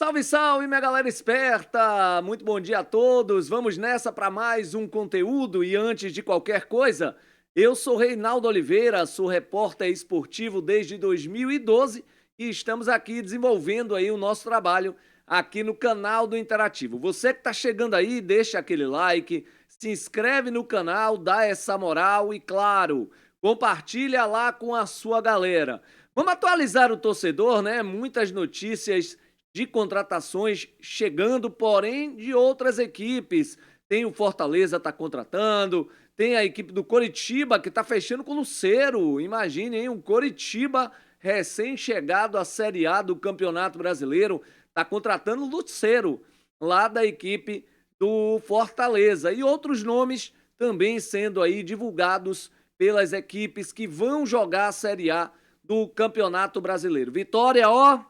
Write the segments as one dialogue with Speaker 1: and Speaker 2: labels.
Speaker 1: Salve, salve, minha galera esperta! Muito bom dia a todos. Vamos nessa para mais um conteúdo e antes de qualquer coisa, eu sou Reinaldo Oliveira, sou repórter esportivo desde 2012 e estamos aqui desenvolvendo aí o nosso trabalho aqui no canal do Interativo. Você que está chegando aí, deixa aquele like, se inscreve no canal, dá essa moral e, claro, compartilha lá com a sua galera. Vamos atualizar o torcedor, né? Muitas notícias de contratações chegando, porém de outras equipes. Tem o Fortaleza está contratando, tem a equipe do Coritiba que está fechando com o Lucero. Imagine, hein? Um Coritiba recém-chegado à Série A do Campeonato Brasileiro está contratando o Lucero, lá da equipe do Fortaleza. E outros nomes também sendo aí divulgados pelas equipes que vão jogar a Série A do Campeonato Brasileiro. Vitória, ó,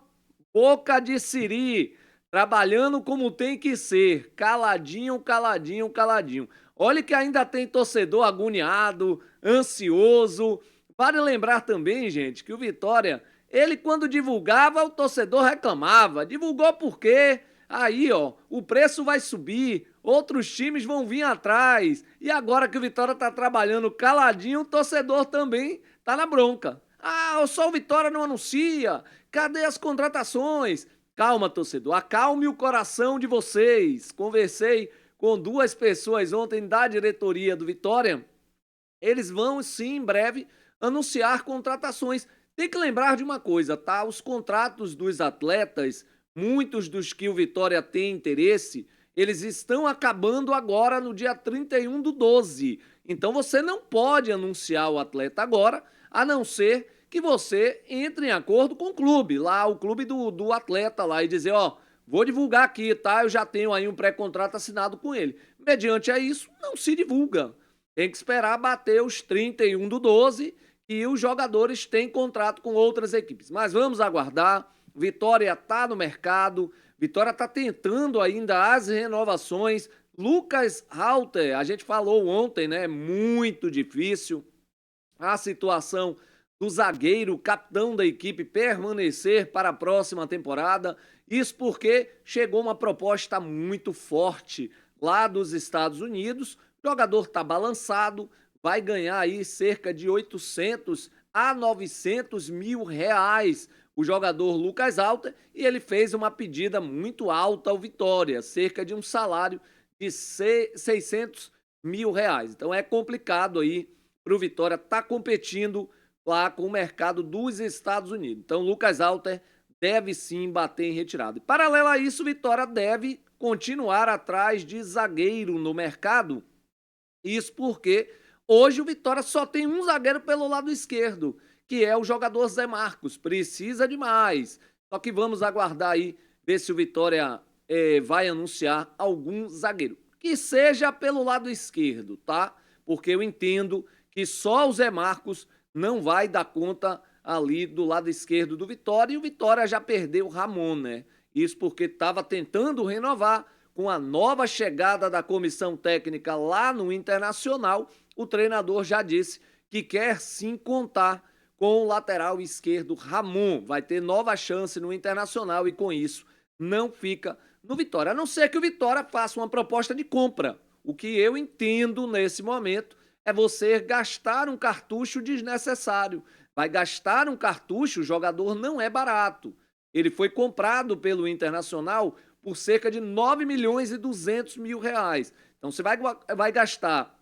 Speaker 1: boca de siri, trabalhando como tem que ser, caladinho, caladinho, caladinho. Olha que ainda tem torcedor agoniado, ansioso. Vale lembrar também, gente, que o Vitória, ele quando divulgava, o torcedor reclamava. Divulgou por quê? Aí, ó, o preço vai subir, outros times vão vir atrás. E agora que o Vitória tá trabalhando caladinho, o torcedor também tá na bronca. Ah, só o Vitória não anuncia. Cadê as contratações? Calma, torcedor, acalme o coração de vocês. Conversei com duas pessoas ontem da diretoria do Vitória. Eles vão, sim, em breve, anunciar contratações. Tem que lembrar de uma coisa, tá? Os contratos dos atletas, muitos dos que o Vitória tem interesse, eles estão acabando agora no dia 31/12. Então você não pode anunciar o atleta agora, a não ser que você entre em acordo com o clube, lá o clube do atleta lá e dizer, ó, vou divulgar aqui, tá? Eu já tenho aí um pré-contrato assinado com ele. Mediante a isso, não se divulga. Tem que esperar bater os 31/12 e os jogadores têm contrato com outras equipes. Mas vamos aguardar. Vitória está no mercado. Vitória está tentando ainda as renovações. Lucas Halter, a gente falou ontem, né? Muito difícil a situação do zagueiro, capitão da equipe, permanecer para a próxima temporada. Isso porque chegou uma proposta muito forte lá dos Estados Unidos. O jogador está balançado, vai ganhar aí cerca de 800 a 900 mil reais o jogador Lucas Halter, e ele fez uma pedida muito alta ao Vitória, cerca de um salário de 600 mil reais. Então é complicado aí para o Vitória estar competindo lá com o mercado dos Estados Unidos. Então Lucas Halter deve sim bater em retirada. E, paralelo a isso, o Vitória deve continuar atrás de zagueiro no mercado. Isso porque hoje o Vitória só tem um zagueiro pelo lado esquerdo, que é o jogador Zé Marcos. Precisa de mais. Só que vamos aguardar aí, ver se o Vitória vai anunciar algum zagueiro. Que seja pelo lado esquerdo, tá? Porque eu entendo que só o Zé Marcos não vai dar conta ali do lado esquerdo do Vitória. E o Vitória já perdeu o Ramon, né? Isso porque estava tentando renovar. Com a nova chegada da comissão técnica lá no Internacional, o treinador já disse que quer sim contar com o lateral esquerdo Ramon. Vai ter nova chance no Internacional e com isso não fica no Vitória. A não ser que o Vitória faça uma proposta de compra. O que eu entendo nesse momento é você gastar um cartucho desnecessário. Vai gastar um cartucho, o jogador não é barato. Ele foi comprado pelo Internacional por cerca de 9 milhões e 200 mil reais. Então você vai gastar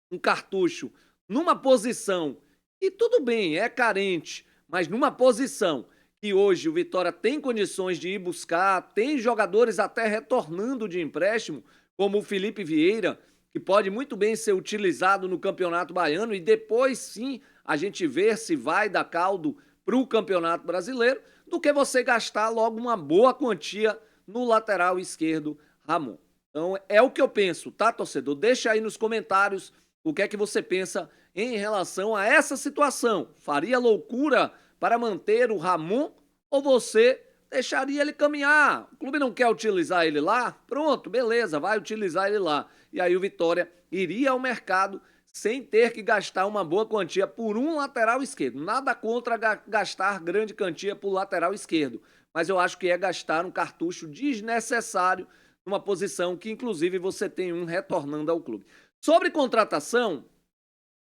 Speaker 1: um cartucho numa posição, e tudo bem, é carente, mas numa posição que hoje o Vitória tem condições de ir buscar, tem jogadores até retornando de empréstimo, como o Felipe Vieira, que pode muito bem ser utilizado no Campeonato Baiano e depois sim a gente ver se vai dar caldo para o Campeonato Brasileiro, do que você gastar logo uma boa quantia no lateral esquerdo, Ramon. Então é o que eu penso, tá, torcedor? Deixa aí nos comentários o que é que você pensa em relação a essa situação. Faria loucura para manter o Ramon ou você deixaria ele caminhar? O clube não quer utilizar ele lá? Pronto, beleza, vai utilizar ele lá. E aí o Vitória iria ao mercado sem ter que gastar uma boa quantia por um lateral esquerdo. Nada contra gastar grande quantia por lateral esquerdo. mas eu acho que é gastar um cartucho desnecessário numa posição que, inclusive, você tem um retornando ao clube. Sobre contratação,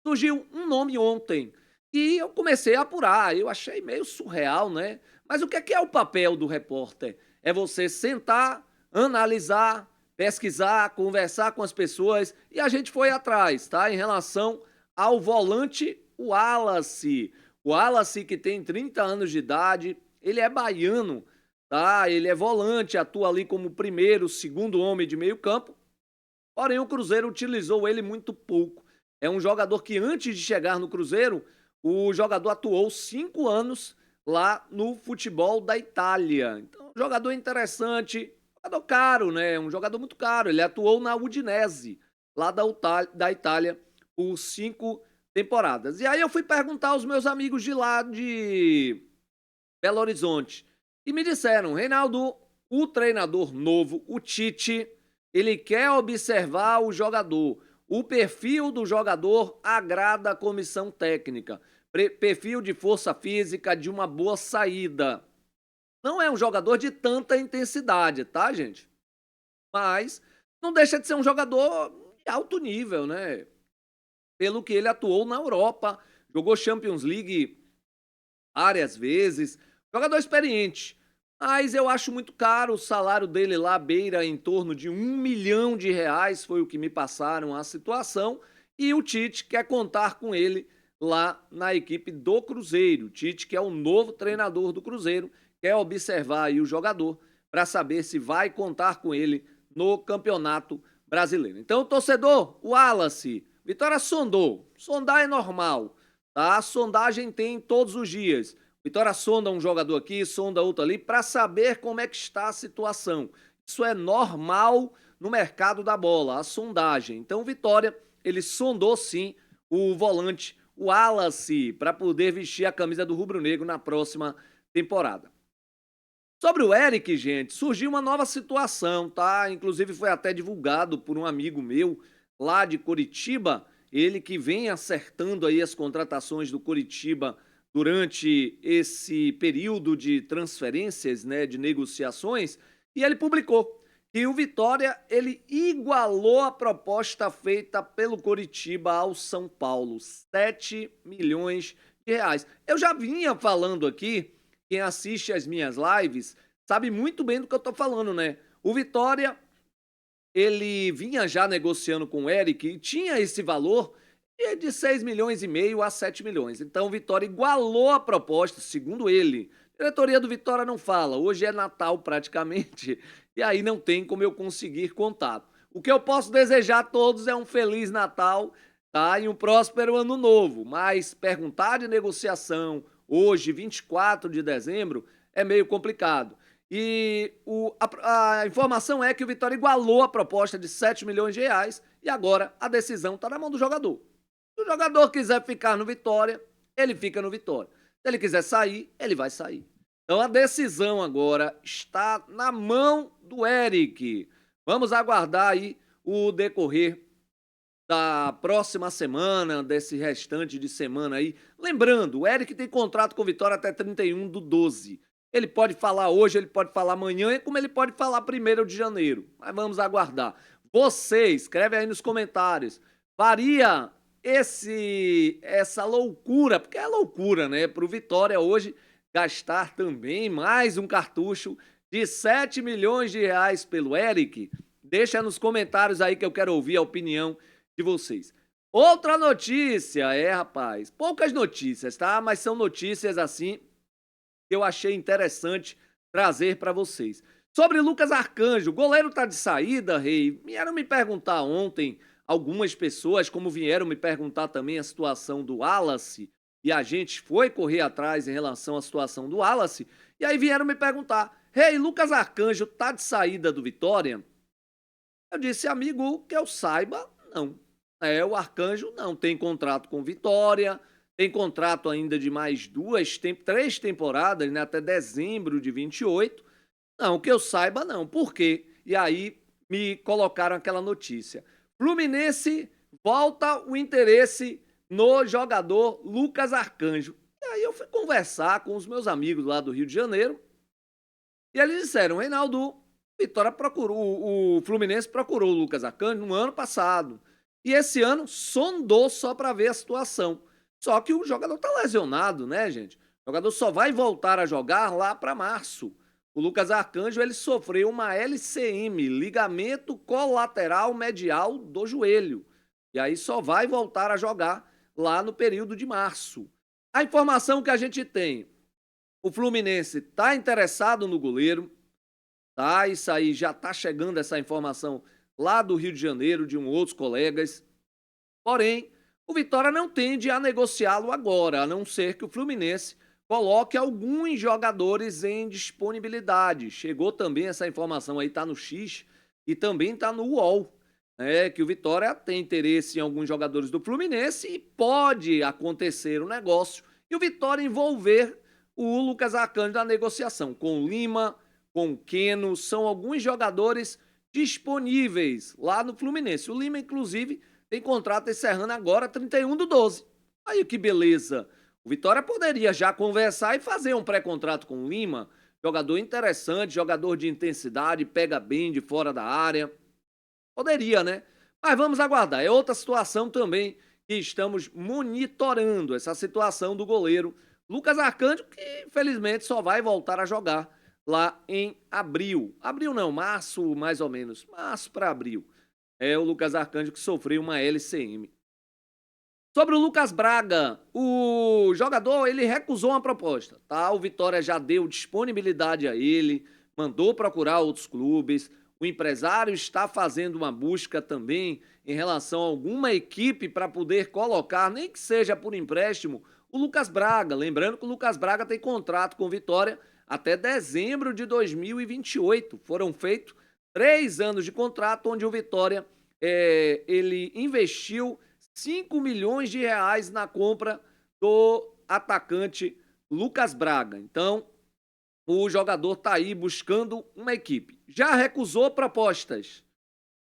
Speaker 1: surgiu um nome ontem e eu comecei a apurar. Eu achei meio surreal, né? Mas o que é o papel do repórter? É você sentar, analisar, pesquisar, conversar com as pessoas e a gente foi atrás, tá? Em relação ao volante Wallace. O Wallace, que tem 30 anos de idade, ele é baiano, tá? Ele é volante, atua ali como primeiro, segundo homem de meio campo. Porém, o Cruzeiro utilizou ele muito pouco. É um jogador que, antes de chegar no Cruzeiro, o jogador atuou 5 anos lá no futebol da Itália. Então, jogador interessante, jogador caro, né? Um jogador muito caro. Ele atuou na Udinese, lá da Itália, por 5 temporadas. E aí eu fui perguntar aos meus amigos de lá de Belo Horizonte. E me disseram, Reinaldo, o treinador novo, o Tite, ele quer observar o jogador. O perfil do jogador agrada a comissão técnica. Perfil de força física, de uma boa saída. Não é um jogador de tanta intensidade, tá, gente? Mas não deixa de ser um jogador de alto nível, né? Pelo que ele atuou na Europa, jogou Champions League várias vezes, jogador experiente. Mas eu acho muito caro, o salário dele lá beira em torno de R$ 1 milhão, foi o que me passaram a situação, e o Tite quer contar com ele lá na equipe do Cruzeiro. O Tite, que é o novo treinador do Cruzeiro, quer observar aí o jogador para saber se vai contar com ele no Campeonato Brasileiro. Então, torcedor, o Wallace, Vitória sondou. Sondar é normal, tá? A sondagem tem todos os dias. Vitória sonda um jogador aqui, sonda outro ali, para saber como é que está a situação. Isso é normal no mercado da bola, a sondagem. Então, Vitória, ele sondou sim o volante, o Wallace, para poder vestir a camisa do rubro-negro na próxima temporada. Sobre o Eric, gente, surgiu uma nova situação, tá? Inclusive foi até divulgado por um amigo meu lá de Curitiba, ele que vem acertando aí as contratações do Curitiba durante esse período de transferências, né, de negociações, e ele publicou que o Vitória, ele igualou a proposta feita pelo Curitiba ao São Paulo, 7 milhões de reais. Eu já vinha falando aqui, quem assiste as minhas lives sabe muito bem do que eu tô falando, né? O Vitória, ele vinha já negociando com o Eric e tinha esse valor de 6,5 milhões a 7 milhões. Então o Vitória igualou a proposta, segundo ele. A diretoria do Vitória não fala, hoje é Natal praticamente, e aí não tem como eu conseguir contato. O que eu posso desejar a todos é um Feliz Natal, tá? E um próspero Ano Novo, mas perguntar de negociação hoje, 24 de dezembro, é meio complicado. E a informação é que o Vitória igualou a proposta de 7 milhões de reais e agora a decisão está na mão do jogador. Se o jogador quiser ficar no Vitória, ele fica no Vitória. Se ele quiser sair, ele vai sair. Então a decisão agora está na mão do Eric. Vamos aguardar aí o decorrer da próxima semana, desse restante de semana aí. Lembrando, o Eric tem contrato com o Vitória até 31/12. Ele pode falar hoje, ele pode falar amanhã, como ele pode falar 1º de janeiro. Mas vamos aguardar. Você, escreve aí nos comentários. Faria essa loucura, porque é loucura, né? Para o Vitória hoje gastar também mais um cartucho de 7 milhões de reais pelo Eric. Deixa nos comentários aí que eu quero ouvir a opinião de vocês. Outra notícia, rapaz, poucas notícias, tá? Mas são notícias assim que eu achei interessante trazer para vocês. Sobre Lucas Arcanjo, o goleiro tá de saída, Rei. Vieram me perguntar ontem algumas pessoas, como vieram me perguntar também a situação do Wallace, e a gente foi correr atrás em relação à situação do Wallace, e aí vieram me perguntar, Rei, Lucas Arcanjo tá de saída do Vitória? Eu disse, amigo, que eu saiba, não. O Arcanjo não tem contrato com Vitória, tem contrato ainda de mais 3 temporadas, né, até dezembro de 28. Não, que eu saiba, não. Por quê? E aí me colocaram aquela notícia. Fluminense volta o interesse no jogador Lucas Arcanjo. E aí eu fui conversar com os meus amigos lá do Rio de Janeiro E eles disseram: Reinaldo, Vitória procurou, o Fluminense procurou o Lucas Arcanjo no ano passado. E esse ano sondou só para ver a situação. Só que o jogador tá lesionado, né, gente? O jogador só vai voltar a jogar lá para março. O Lucas Arcanjo ele sofreu uma LCM, ligamento colateral medial do joelho. E aí só vai voltar a jogar lá no período de março. A informação que a gente tem, o Fluminense está interessado no goleiro, tá? Isso aí já está chegando essa informação lá do Rio de Janeiro, de outros colegas. Porém, o Vitória não tende a negociá-lo agora, a não ser que o Fluminense coloque alguns jogadores em disponibilidade. Chegou também essa informação aí, tá no X e também tá no UOL, que o Vitória tem interesse em alguns jogadores do Fluminense e pode acontecer o negócio e o Vitória envolver o Lucas Arcanjo na negociação com o Lima, com o Keno, são alguns jogadores disponíveis lá no Fluminense. O Lima, inclusive, tem contrato encerrando agora 31/12. Aí que beleza. O Vitória poderia já conversar e fazer um pré-contrato com o Lima, jogador interessante, jogador de intensidade, pega bem de fora da área. Poderia, né? Mas vamos aguardar. É outra situação também que estamos monitorando, essa situação do goleiro Lucas Arcanjo, que infelizmente só vai voltar a jogar lá em abril. Abril não, março mais ou menos. Março para abril. É o Lucas Arcanjo que sofreu uma LCM. Sobre o Lucas Braga, o jogador ele recusou uma proposta, tá? O Vitória já deu disponibilidade a ele, mandou procurar outros clubes. O empresário está fazendo uma busca também em relação a alguma equipe para poder colocar, nem que seja por empréstimo, o Lucas Braga. Lembrando que o Lucas Braga tem contrato com o Vitória até dezembro de 2028. Foram feitos 3 anos de contrato, onde o Vitória ele investiu 5 milhões de reais na compra do atacante Lucas Braga. Então, o jogador tá aí buscando uma equipe. Já recusou propostas,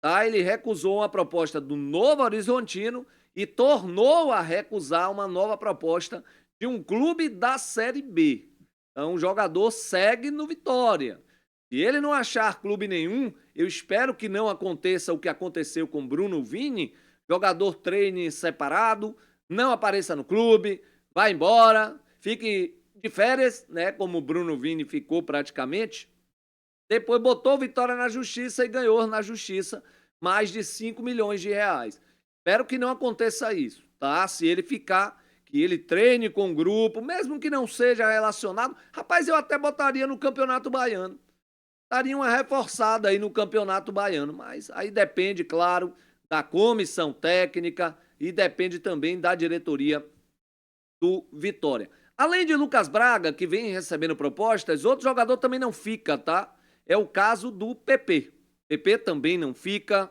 Speaker 1: tá? Ele recusou uma proposta do Novo Horizontino e tornou a recusar uma nova proposta de um clube da Série B. Então, o jogador segue no Vitória. Se ele não achar clube nenhum, eu espero que não aconteça o que aconteceu com Bruno Vini. Jogador treine separado, não apareça no clube, vá embora, fique de férias, né? Como o Bruno Vini ficou praticamente. Depois botou Vitória na justiça e ganhou na justiça mais de 5 milhões de reais. Espero que não aconteça isso, tá? Se ele ficar, que ele treine com o grupo, mesmo que não seja relacionado. Rapaz, eu até botaria no Campeonato Baiano. Daria uma reforçada aí no Campeonato Baiano, mas aí depende, claro, da comissão técnica e depende também da diretoria do Vitória. Além de Lucas Braga, que vem recebendo propostas, outro jogador também não fica, tá? É o caso do PP. PP também não fica.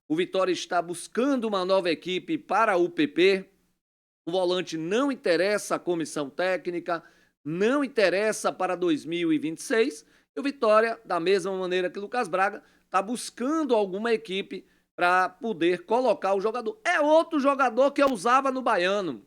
Speaker 1: O Vitória está buscando uma nova equipe para o PP. O volante não interessa à comissão técnica, não interessa para 2026. E o Vitória, da mesma maneira que o Lucas Braga, está buscando alguma equipe para poder colocar o jogador. É outro jogador que eu usava no Baiano.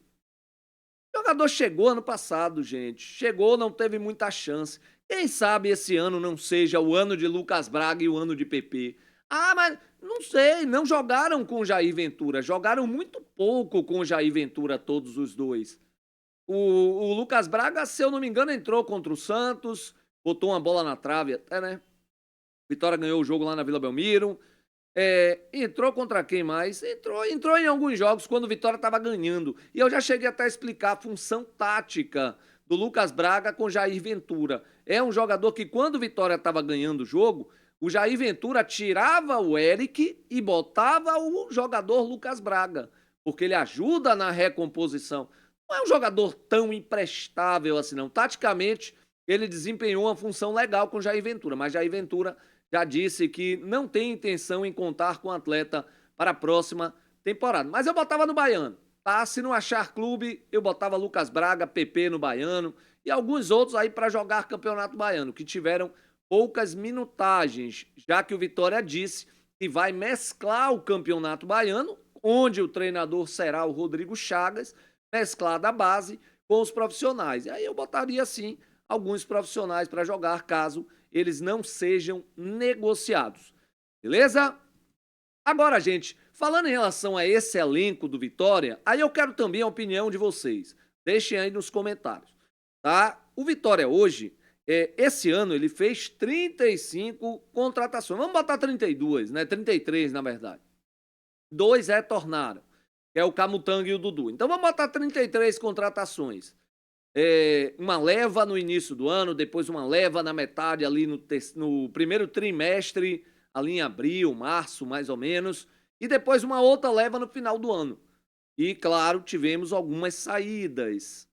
Speaker 1: O jogador chegou ano passado, gente. Chegou, não teve muita chance. Quem sabe esse ano não seja o ano de Lucas Braga e o ano de PP. Ah, mas não sei, não jogaram com o Jair Ventura. Jogaram muito pouco com o Jair Ventura, todos os dois. O Lucas Braga, se eu não me engano, entrou contra o Santos, botou uma bola na trave até, né? Vitória ganhou o jogo lá na Vila Belmiro. Entrou contra quem mais? Entrou em alguns jogos quando o Vitória estava ganhando. E eu já cheguei até a explicar a função tática do Lucas Braga com Jair Ventura. É um jogador que quando o Vitória estava ganhando o jogo, o Jair Ventura tirava o Eric e botava o jogador Lucas Braga, porque ele ajuda na recomposição. Não é um jogador tão imprestável assim não. Taticamente, ele desempenhou uma função legal com o Jair Ventura, mas Jair Ventura já disse que não tem intenção em contar com o atleta para a próxima temporada. Mas eu botava no Baiano, tá? Se não achar clube, eu botava Lucas Braga, PP no Baiano e alguns outros aí para jogar Campeonato Baiano, que tiveram poucas minutagens, já que o Vitória disse que vai mesclar o Campeonato Baiano, onde o treinador será o Rodrigo Chagas, mesclar da base com os profissionais. E aí eu botaria, sim, alguns profissionais para jogar, caso eles não sejam negociados. Beleza? Agora, gente, falando em relação a esse elenco do Vitória, aí eu quero também a opinião de vocês. Deixem aí nos comentários, tá? O Vitória hoje, esse ano, ele fez 35 contratações. Vamos botar 32, né? 33, na verdade. 2 retornaram, que é o Camutanga e o Dudu. Então vamos botar 33 contratações. Uma leva no início do ano, depois uma leva na metade ali no primeiro trimestre, ali em abril, março, mais ou menos, e depois uma outra leva no final do ano. E, claro, tivemos algumas saídas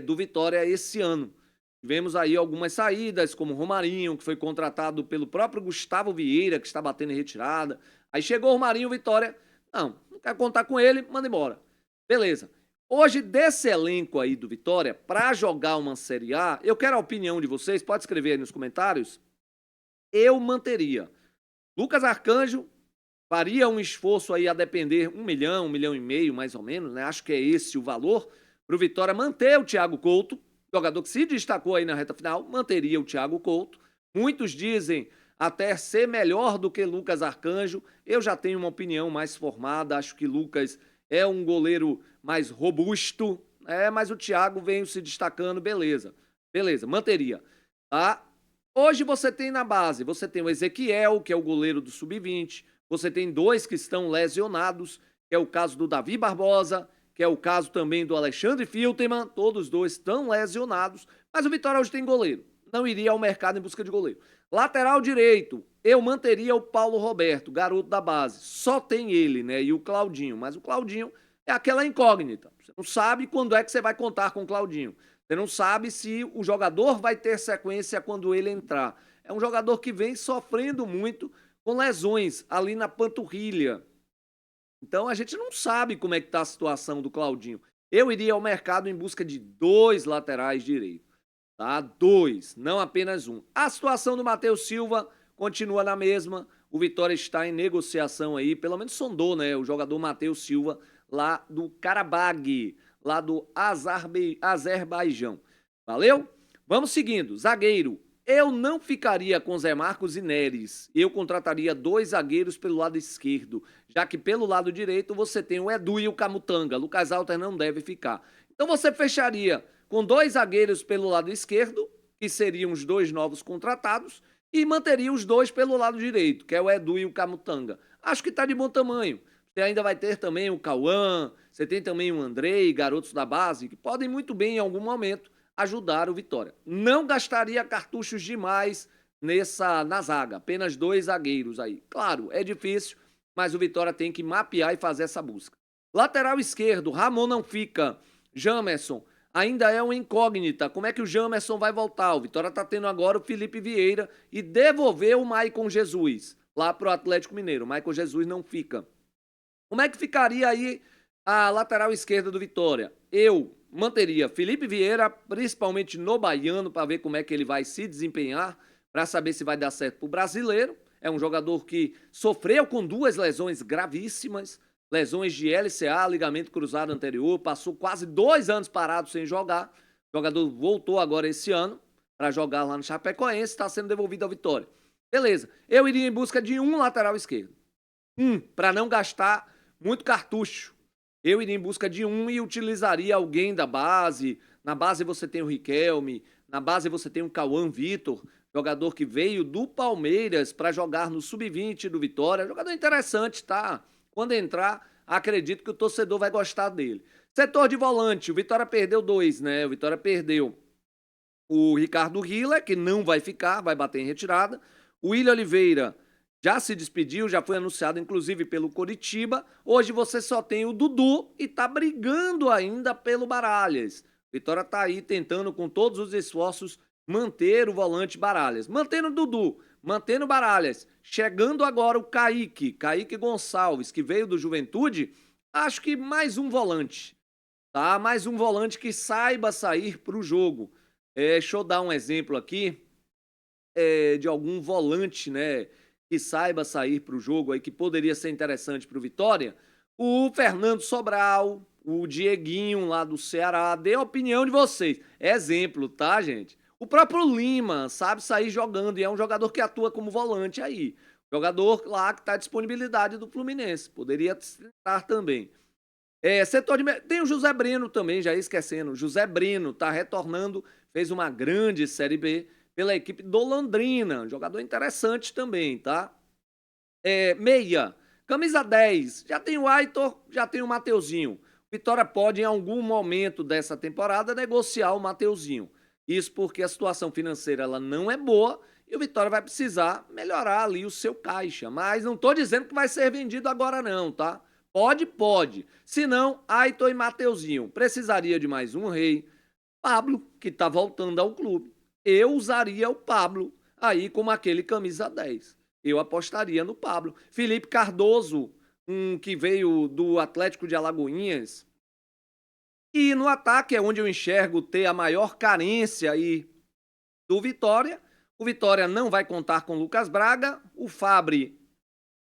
Speaker 1: do Vitória esse ano. Tivemos aí algumas saídas, como o Romarinho, que foi contratado pelo próprio Gustavo Vieira, que está batendo em retirada. Aí chegou o Romarinho, o Vitória, não quer contar com ele, manda embora. Beleza. Hoje, desse elenco aí do Vitória, para jogar uma Série A, eu quero a opinião de vocês, pode escrever aí nos comentários, eu manteria. Lucas Arcanjo faria um esforço aí a depender 1 milhão, 1,5 milhão, mais ou menos, né? Acho que é esse o valor, para o Vitória manter o Thiago Couto, jogador que se destacou aí na reta final, manteria o Thiago Couto. Muitos dizem até ser melhor do que Lucas Arcanjo. Eu já tenho uma opinião mais formada, acho que Lucas é um goleiro mais robusto, mas o Thiago vem se destacando, beleza, manteria, tá? Hoje você tem na base, você tem o Ezequiel, que é o goleiro do Sub-20, você tem 2 que estão lesionados, que é o caso do Davi Barbosa, que é o caso também do Alexandre Filterman, todos 2 estão lesionados, mas o Vitória hoje tem goleiro, não iria ao mercado em busca de goleiro. Lateral direito, eu manteria o Paulo Roberto, garoto da base, só tem ele, né, e o Claudinho, mas o Claudinho é aquela incógnita, você não sabe quando é que você vai contar com o Claudinho, você não sabe se o jogador vai ter sequência quando ele entrar. É um jogador que vem sofrendo muito com lesões ali na panturrilha. Então a gente não sabe como é que está a situação do Claudinho. Eu iria ao mercado em busca de 2 laterais direitos, tá? 2, não apenas um. A situação do Matheus Silva continua na mesma. O Vitória está em negociação aí, pelo menos sondou, né? O jogador Matheus Silva lá do Karabag, lá do Azerbaijão. Valeu? Vamos seguindo. Zagueiro. Eu não ficaria com Zé Marcos e Neres. Eu contrataria 2 zagueiros pelo lado esquerdo, já que pelo lado direito você tem o Edu e o Camutanga. Lucas Alter não deve ficar. Então você fecharia com 2 zagueiros pelo lado esquerdo, que seriam os 2 novos contratados, e manteria os 2 pelo lado direito, que é o Edu e o Camutanga. Acho que está de bom tamanho. Você ainda vai ter também o Cauã, você tem também o Andrei, garotos da base, que podem muito bem em algum momento ajudar o Vitória. Não gastaria cartuchos demais na zaga, apenas 2 zagueiros aí. Claro, é difícil, mas o Vitória tem que mapear e fazer essa busca. Lateral esquerdo, Ramon não fica. Jamerson, ainda é uma incógnita. Como é que o Jamerson vai voltar? O Vitória está tendo agora o Felipe Vieira e devolver o Maicon Jesus lá para o Atlético Mineiro. O Maicon Jesus não fica. Como é que ficaria aí a lateral esquerda do Vitória? Eu manteria Felipe Vieira, principalmente no Baiano, para ver como é que ele vai se desempenhar, para saber se vai dar certo para o brasileiro. É um jogador que sofreu com 2 lesões gravíssimas, lesões de LCA, ligamento cruzado anterior, passou quase 2 anos parado sem jogar. O jogador voltou agora esse ano para jogar lá no Chapecoense, está sendo devolvido ao Vitória. Beleza, eu iria em busca de um lateral esquerdo. Para não gastar muito cartucho. Eu iria em busca de um e utilizaria alguém da base. Na base você tem o Riquelme, na base você tem o Cauã Vitor, jogador que veio do Palmeiras para jogar no Sub-20 do Vitória. Jogador interessante, tá? Quando entrar, acredito que o torcedor vai gostar dele. Setor de volante, o Vitória perdeu 2, né? O Vitória perdeu o Ricardo Hiller, que não vai ficar, vai bater em retirada. O William Oliveira já se despediu, já foi anunciado inclusive pelo Coritiba. Hoje você só tem o Dudu e tá brigando ainda pelo Baralhas. Vitória tá aí tentando com todos os esforços manter o volante Baralhas. Mantendo o Dudu, mantendo o Baralhas. Chegando agora o Kaique Gonçalves, que veio do Juventude. Acho que mais um volante, tá? Mais um volante que saiba sair pro jogo. Deixa eu dar um exemplo aqui de algum volante, né? Que saiba sair para o jogo aí, que poderia ser interessante para o Vitória, o Fernando Sobral, o Dieguinho lá do Ceará, dê a opinião de vocês. Exemplo, tá, gente? O próprio Lima sabe sair jogando e é um jogador que atua como volante aí. Jogador lá que está à disponibilidade do Fluminense. Poderia estar também. Setor de... Tem o José Breno também, já ia esquecendo. José Breno está retornando, fez uma grande Série B pela equipe do Londrina. Jogador interessante também, tá? Meia, camisa 10. Já tem o Aitor, já tem o Mateuzinho. Vitória pode, em algum momento dessa temporada, negociar o Mateuzinho. Isso porque a situação financeira ela não é boa e o Vitória vai precisar melhorar ali o seu caixa. Mas não estou dizendo que vai ser vendido agora não, tá? Pode. Se não, Aitor e Mateuzinho. Precisaria de mais um rei. Pablo, que está voltando ao clube. Eu usaria o Pablo aí como aquele camisa 10. Eu apostaria no Pablo. Felipe Cardoso, que veio do Atlético de Alagoinhas. E no ataque é onde eu enxergo ter a maior carência aí do Vitória. O Vitória não vai contar com o Lucas Braga. O Fabri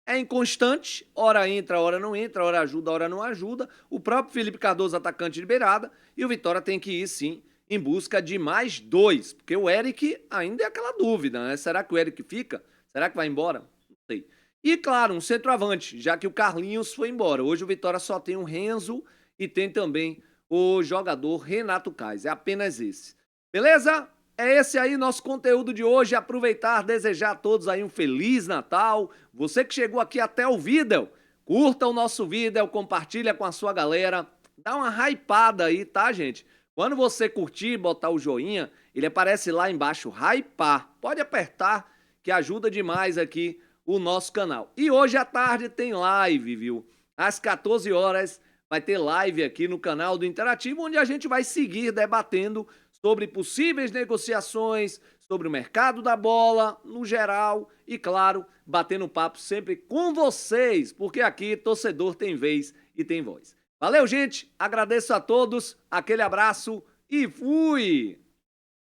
Speaker 1: é inconstante, ora entra, ora não entra, ora ajuda, ora não ajuda. O próprio Felipe Cardoso, atacante de beirada. E o Vitória tem que ir, sim, em busca de mais 2. Porque o Eric ainda é aquela dúvida, né? Será que o Eric fica? Será que vai embora? Não sei. E, claro, um centroavante, já que o Carlinhos foi embora. Hoje o Vitória só tem o Renzo e tem também o jogador Renato Kais. É apenas esse. Beleza? É esse aí nosso conteúdo de hoje. Aproveitar, desejar a todos aí um Feliz Natal. Você que chegou aqui até o vídeo, curta o nosso vídeo, compartilha com a sua galera. Dá uma hypada aí, tá, gente? Quando você curtir, botar o joinha, ele aparece lá embaixo, hypar. Pode apertar, que ajuda demais aqui o nosso canal. E hoje à tarde tem live, viu? Às 14 horas vai ter live aqui no canal do Interativo, onde a gente vai seguir debatendo sobre possíveis negociações, sobre o mercado da bola, no geral, e claro, batendo papo sempre com vocês, porque aqui torcedor tem vez e tem voz. Valeu, gente, agradeço a todos, aquele abraço e fui!